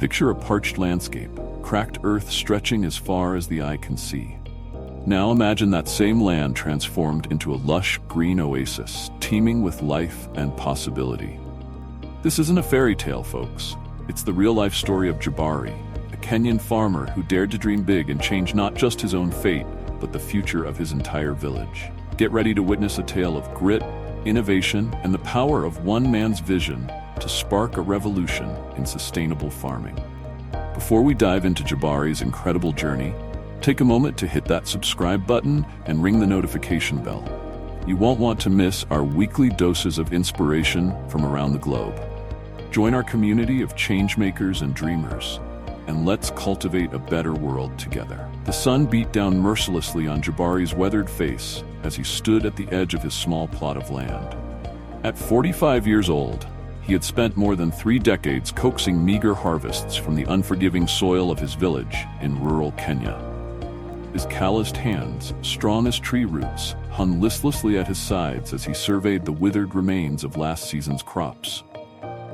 Picture a parched landscape, cracked earth stretching as far as the eye can see. Now imagine that same land transformed into a lush green oasis, teeming with life and possibility. This isn't a fairy tale, folks. It's the real-life story of Jabari, a Kenyan farmer who dared to dream big and change not just his own fate, but the future of his entire village. Get ready to witness a tale of grit, innovation, and the power of one man's vision to spark a revolution in sustainable farming. Before we dive into Jabari's incredible journey, take a moment to hit that subscribe button and ring the notification bell. You won't want to miss our weekly doses of inspiration from around the globe. Join our community of changemakers and dreamers, and let's cultivate a better world together. The sun beat down mercilessly on Jabari's weathered face as he stood at the edge of his small plot of land. At 45 years old, he had spent more than 3 decades coaxing meager harvests from the unforgiving soil of his village in rural Kenya. His calloused hands, strong as tree roots, hung listlessly at his sides as he surveyed the withered remains of last season's crops.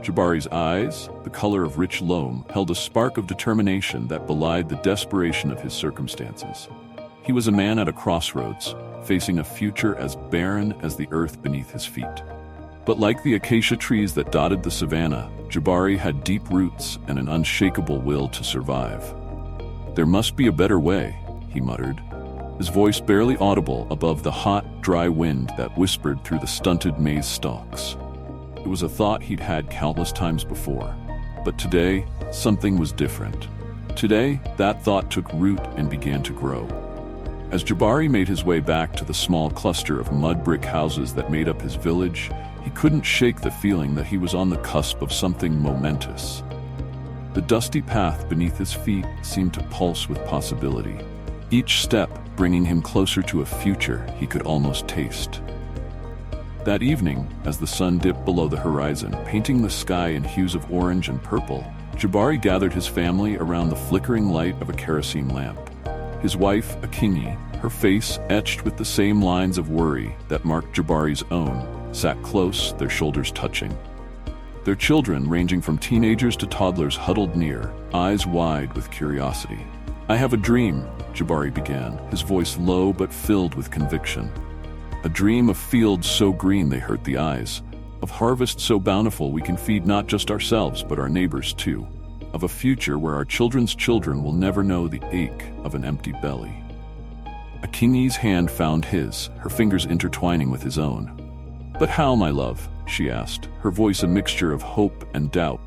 Jabari's eyes, the color of rich loam, held a spark of determination that belied the desperation of his circumstances. He was a man at a crossroads, facing a future as barren as the earth beneath his feet. But like the acacia trees that dotted the savanna, Jabari had deep roots and an unshakable will to survive. "There must be a better way," he muttered, his voice barely audible above the hot, dry wind that whispered through the stunted maize stalks. It was a thought he'd had countless times before, but today, something was different. Today, that thought took root and began to grow. As Jabari made his way back to the small cluster of mud brick houses that made up his village, he couldn't shake the feeling that he was on the cusp of something momentous. The dusty path beneath his feet seemed to pulse with possibility, each step bringing him closer to a future he could almost taste. That evening, as the sun dipped below the horizon, painting the sky in hues of orange and purple, Jabari gathered his family around the flickering light of a kerosene lamp. His wife, Akinyi, her face etched with the same lines of worry that marked Jabari's own, sat close, their shoulders touching. Their children, ranging from teenagers to toddlers, huddled near, eyes wide with curiosity. "I have a dream," Jabari began, his voice low but filled with conviction. "A dream of fields so green they hurt the eyes, of harvests so bountiful we can feed not just ourselves but our neighbors too, of a future where our children's children will never know the ache of an empty belly." Akinyi's hand found his, her fingers intertwining with his own. "But how, my love?" she asked, her voice a mixture of hope and doubt.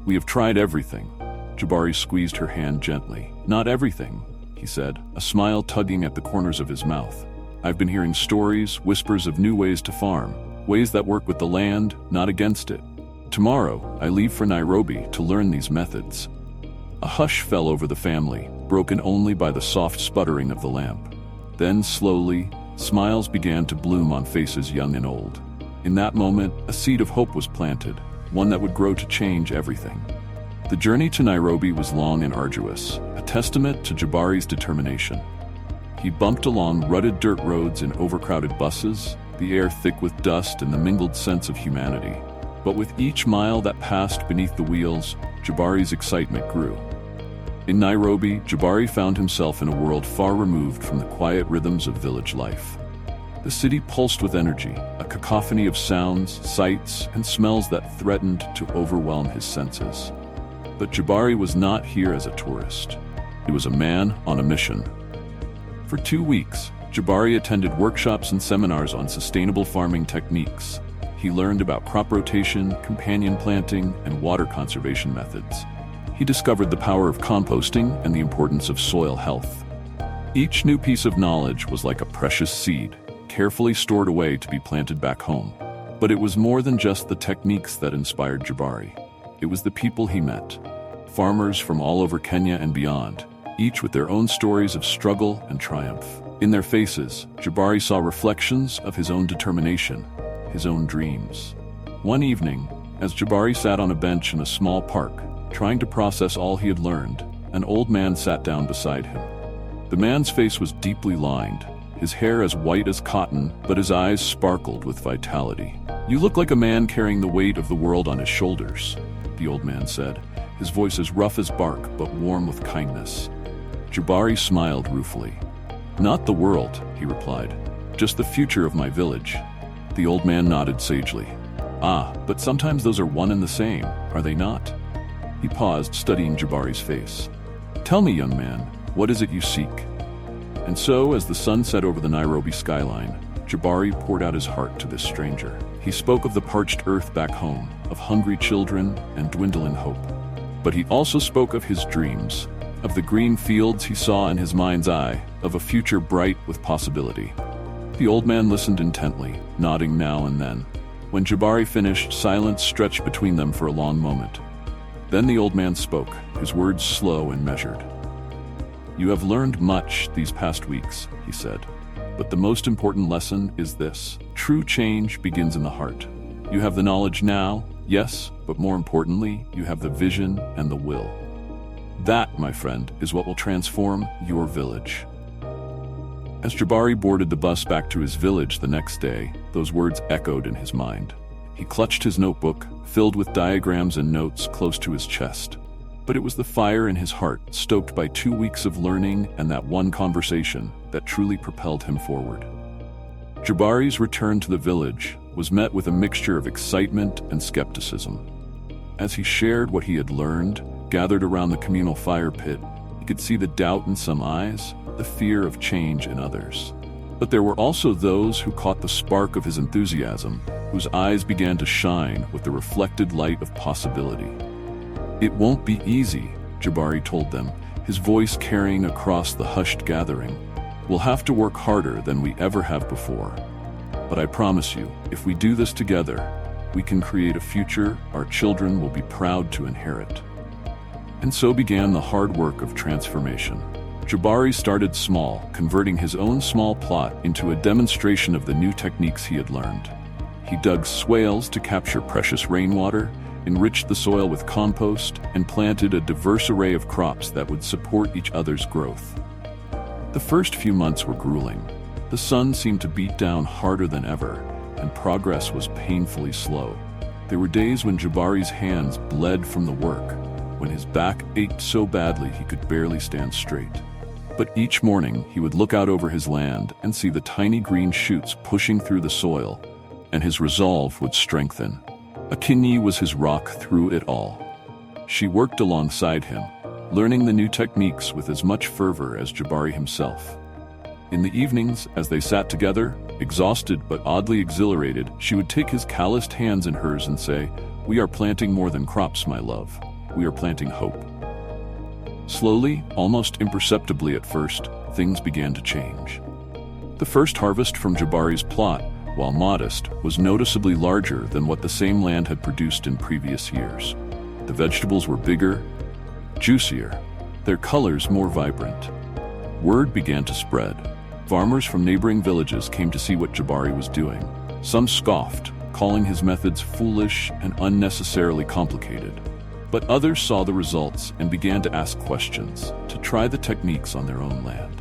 "We have tried everything." Jabari squeezed her hand gently. "Not everything," he said, a smile tugging at the corners of his mouth. "I've been hearing stories, whispers of new ways to farm, ways that work with the land, not against it. Tomorrow, I leave for Nairobi to learn these methods." A hush fell over the family, broken only by the soft sputtering of the lamp. Then, slowly, smiles began to bloom on faces young and old. In that moment, a seed of hope was planted, one that would grow to change everything. The journey to Nairobi was long and arduous, a testament to Jabari's determination. He bumped along rutted dirt roads in overcrowded buses, the air thick with dust and the mingled sense of humanity. But with each mile that passed beneath the wheels, Jabari's excitement grew. In Nairobi, Jabari found himself in a world far removed from the quiet rhythms of village life. The city pulsed with energy, a cacophony of sounds, sights, and smells that threatened to overwhelm his senses. But Jabari was not here as a tourist. He was a man on a mission. For 2 weeks, Jabari attended workshops and seminars on sustainable farming techniques. He learned about crop rotation, companion planting, and water conservation methods. He discovered the power of composting and the importance of soil health. Each new piece of knowledge was like a precious seed, carefully stored away to be planted back home. But it was more than just the techniques that inspired Jabari. It was the people he met. Farmers from all over Kenya and beyond, each with their own stories of struggle and triumph. In their faces, Jabari saw reflections of his own determination, his own dreams. One evening, as Jabari sat on a bench in a small park, trying to process all he had learned, an old man sat down beside him. The man's face was deeply lined, his hair as white as cotton, but his eyes sparkled with vitality. "You look like a man carrying the weight of the world on his shoulders," the old man said, his voice as rough as bark but warm with kindness. Jabari smiled ruefully. "Not the world," he replied. "Just the future of my village." The old man nodded sagely. "Ah, but sometimes those are one and the same, are they not?" He paused, studying Jabari's face. "Tell me, young man, what is it you seek?" And so, as the sun set over the Nairobi skyline, Jabari poured out his heart to this stranger. He spoke of the parched earth back home, of hungry children and dwindling hope. But he also spoke of his dreams, of the green fields he saw in his mind's eye, of a future bright with possibility. The old man listened intently, nodding now and then. When Jabari finished, silence stretched between them for a long moment. Then the old man spoke, his words slow and measured. "You have learned much these past weeks," he said. "But the most important lesson is this: true change begins in the heart. You have the knowledge now, yes, but more importantly, you have the vision and the will. That, my friend, is what will transform your village." As Jabari boarded the bus back to his village the next day, those words echoed in his mind. He clutched his notebook, filled with diagrams and notes, close to his chest. But it was the fire in his heart, stoked by 2 weeks of learning and that one conversation, that truly propelled him forward. Jabari's return to the village was met with a mixture of excitement and skepticism. As he shared what he had learned, gathered around the communal fire pit, he could see the doubt in some eyes, the fear of change in others. But there were also those who caught the spark of his enthusiasm, whose eyes began to shine with the reflected light of possibility. "It won't be easy," Jabari told them, his voice carrying across the hushed gathering. "We'll have to work harder than we ever have before. But I promise you, if we do this together, we can create a future our children will be proud to inherit." And so began the hard work of transformation. Jabari started small, converting his own small plot into a demonstration of the new techniques he had learned. He dug swales to capture precious rainwater, enriched the soil with compost, and planted a diverse array of crops that would support each other's growth. The first few months were grueling. The sun seemed to beat down harder than ever, and progress was painfully slow. There were days when Jabari's hands bled from the work, when his back ached so badly he could barely stand straight. But each morning he would look out over his land and see the tiny green shoots pushing through the soil, and his resolve would strengthen. Akinyi was his rock through it all. She worked alongside him, learning the new techniques with as much fervor as Jabari himself. In the evenings, as they sat together, exhausted but oddly exhilarated, she would take his calloused hands in hers and say, "We are planting more than crops, my love. We are planting hope." Slowly, almost imperceptibly at first, things began to change. The first harvest from Jabari's plot, while modest, was noticeably larger than what the same land had produced in previous years. The vegetables were bigger, juicier, their colors more vibrant. Word began to spread. Farmers from neighboring villages came to see what Jabari was doing. Some scoffed, calling his methods foolish and unnecessarily complicated. But others saw the results and began to ask questions, to try the techniques on their own land.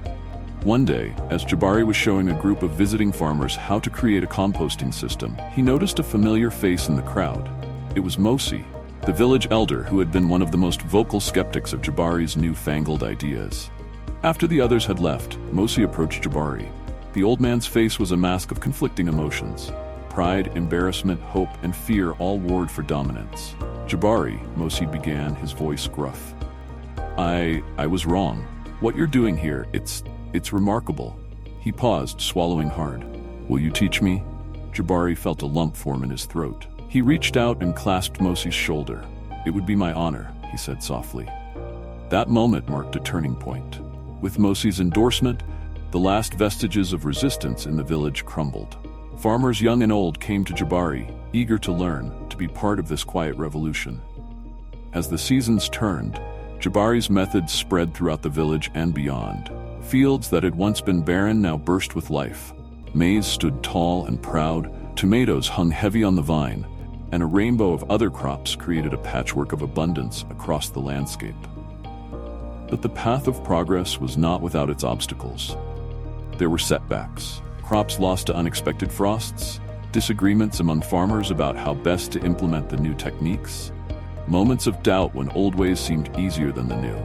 One day, as Jabari was showing a group of visiting farmers how to create a composting system, he noticed a familiar face in the crowd. It was Mosi, the village elder who had been one of the most vocal skeptics of Jabari's newfangled ideas. After the others had left, Mosi approached Jabari. The old man's face was a mask of conflicting emotions. Pride, embarrassment, hope, and fear all warred for dominance. "Jabari," Mosi began, his voice gruff. I was wrong. What you're doing here, it's remarkable." He paused, swallowing hard. "Will you teach me?" Jabari felt a lump form in his throat. He reached out and clasped Mosi's shoulder. "It would be my honor," he said softly. That moment marked a turning point. With Mosi's endorsement, the last vestiges of resistance in the village crumbled. Farmers young and old came to Jabari, eager to learn, to be part of this quiet revolution. As the seasons turned, Jabari's methods spread throughout the village and beyond. Fields that had once been barren now burst with life. Maize stood tall and proud, tomatoes hung heavy on the vine, and a rainbow of other crops created a patchwork of abundance across the landscape. But the path of progress was not without its obstacles. There were setbacks. Crops lost to unexpected frosts, disagreements among farmers about how best to implement the new techniques, moments of doubt when old ways seemed easier than the new.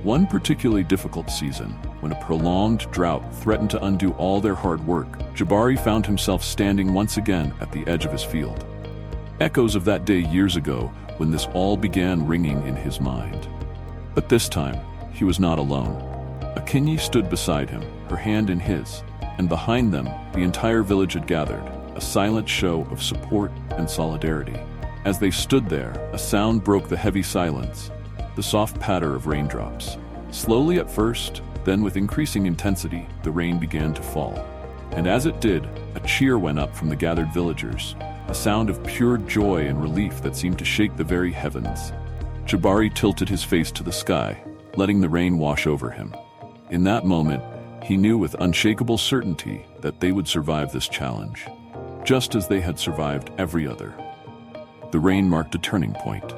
One particularly difficult season, when a prolonged drought threatened to undo all their hard work, Jabari found himself standing once again at the edge of his field. Echoes of that day years ago, when this all began ringing in his mind. But this time, he was not alone. Akinyi stood beside him, her hand in his, and behind them, the entire village had gathered, a silent show of support and solidarity. As they stood there, a sound broke the heavy silence, the soft patter of raindrops. Slowly at first, then with increasing intensity, the rain began to fall. And as it did, a cheer went up from the gathered villagers, a sound of pure joy and relief that seemed to shake the very heavens. Jabari tilted his face to the sky, letting the rain wash over him. In that moment, he knew with unshakable certainty that they would survive this challenge, just as they had survived every other. The rain marked a turning point.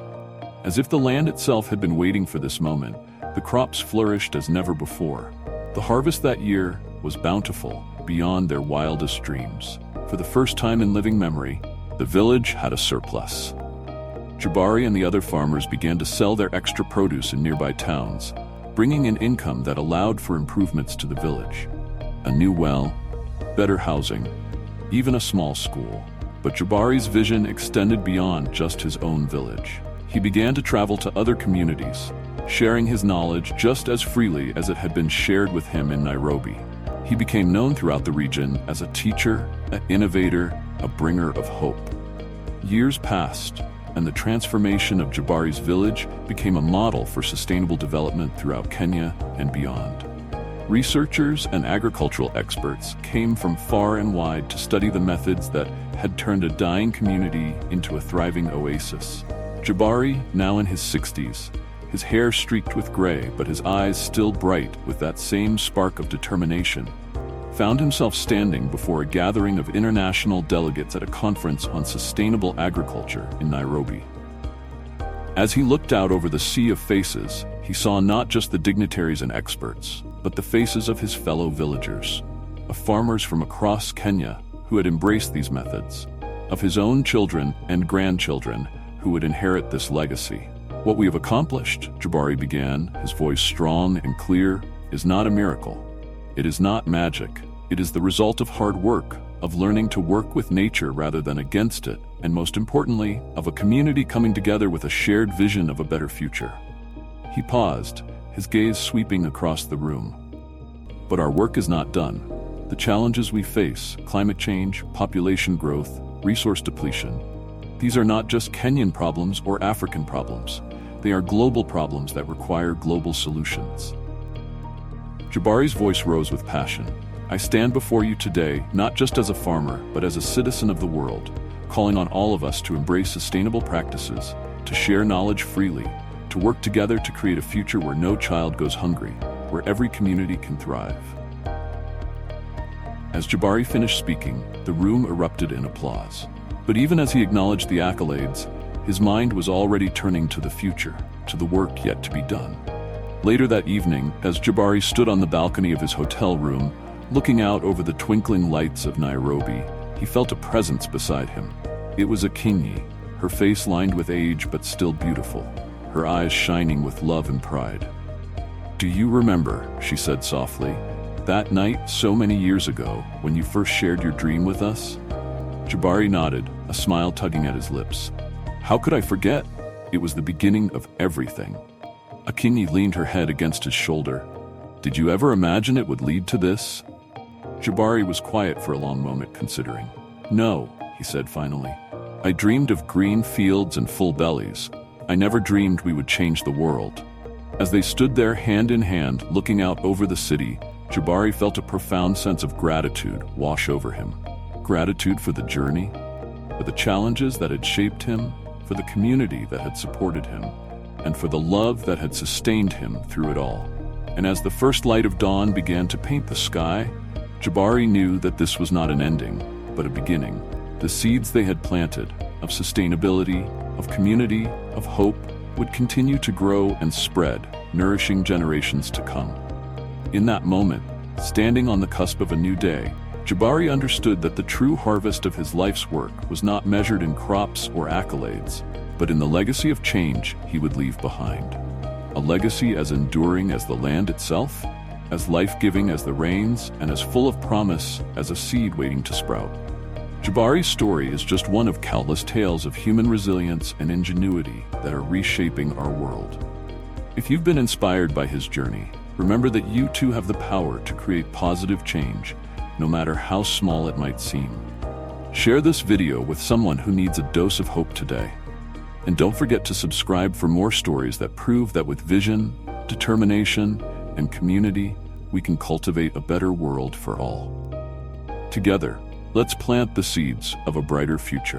As if the land itself had been waiting for this moment, the crops flourished as never before. The harvest that year was bountiful, beyond their wildest dreams. For the first time in living memory, the village had a surplus. Jabari and the other farmers began to sell their extra produce in nearby towns, bringing in income that allowed for improvements to the village. A new well, better housing, even a small school. But Jabari's vision extended beyond just his own village. He began to travel to other communities, sharing his knowledge just as freely as it had been shared with him in Nairobi. He became known throughout the region as a teacher, an innovator, a bringer of hope. Years passed, and the transformation of Jabari's village became a model for sustainable development throughout Kenya and beyond. Researchers and agricultural experts came from far and wide to study the methods that had turned a dying community into a thriving oasis. Jabari, now in his 60s, his hair streaked with gray but his eyes still bright with that same spark of determination, found himself standing before a gathering of international delegates at a conference on sustainable agriculture in Nairobi. As he looked out over the sea of faces, he saw not just the dignitaries and experts, but the faces of his fellow villagers, of farmers from across Kenya who had embraced these methods, of his own children and grandchildren who would inherit this legacy. What we have accomplished, Jabari began, his voice strong and clear, is not a miracle. It is not magic. It is the result of hard work, of learning to work with nature rather than against it, and most importantly, of a community coming together with a shared vision of a better future. He paused, his gaze sweeping across the room. But our work is not done. The challenges we face, climate change, population growth, resource depletion, these are not just Kenyan problems or African problems. They are global problems that require global solutions. Jabari's voice rose with passion. I stand before you today, not just as a farmer, but as a citizen of the world, calling on all of us to embrace sustainable practices, to share knowledge freely, to work together to create a future where no child goes hungry, where every community can thrive. As Jabari finished speaking, the room erupted in applause. But even as he acknowledged the accolades, his mind was already turning to the future, to the work yet to be done. Later that evening, as Jabari stood on the balcony of his hotel room, looking out over the twinkling lights of Nairobi, he felt a presence beside him. It was Akinyi, her face lined with age but still beautiful, her eyes shining with love and pride. "Do you remember," she said softly, "that night so many years ago when you first shared your dream with us?" Jabari nodded, a smile tugging at his lips. "How could I forget? It was the beginning of everything." Akinyi leaned her head against his shoulder. "Did you ever imagine it would lead to this?" Jabari was quiet for a long moment, considering. "No," he said finally. "I dreamed of green fields and full bellies. I never dreamed we would change the world." As they stood there hand in hand, looking out over the city, Jabari felt a profound sense of gratitude wash over him. Gratitude for the journey, for the challenges that had shaped him, for the community that had supported him, and for the love that had sustained him through it all. And as the first light of dawn began to paint the sky, Jabari knew that this was not an ending, but a beginning. The seeds they had planted, of sustainability, of community, of hope, would continue to grow and spread, nourishing generations to come. In that moment, standing on the cusp of a new day, Jabari understood that the true harvest of his life's work was not measured in crops or accolades, but in the legacy of change he would leave behind. A legacy as enduring as the land itself, as life-giving as the rains, and as full of promise as a seed waiting to sprout. Jabari's story is just one of countless tales of human resilience and ingenuity that are reshaping our world. If you've been inspired by his journey, remember that you too have the power to create positive change, no matter how small it might seem. Share this video with someone who needs a dose of hope today. And don't forget to subscribe for more stories that prove that with vision, determination, and community, we can cultivate a better world for all. Together, let's plant the seeds of a brighter future.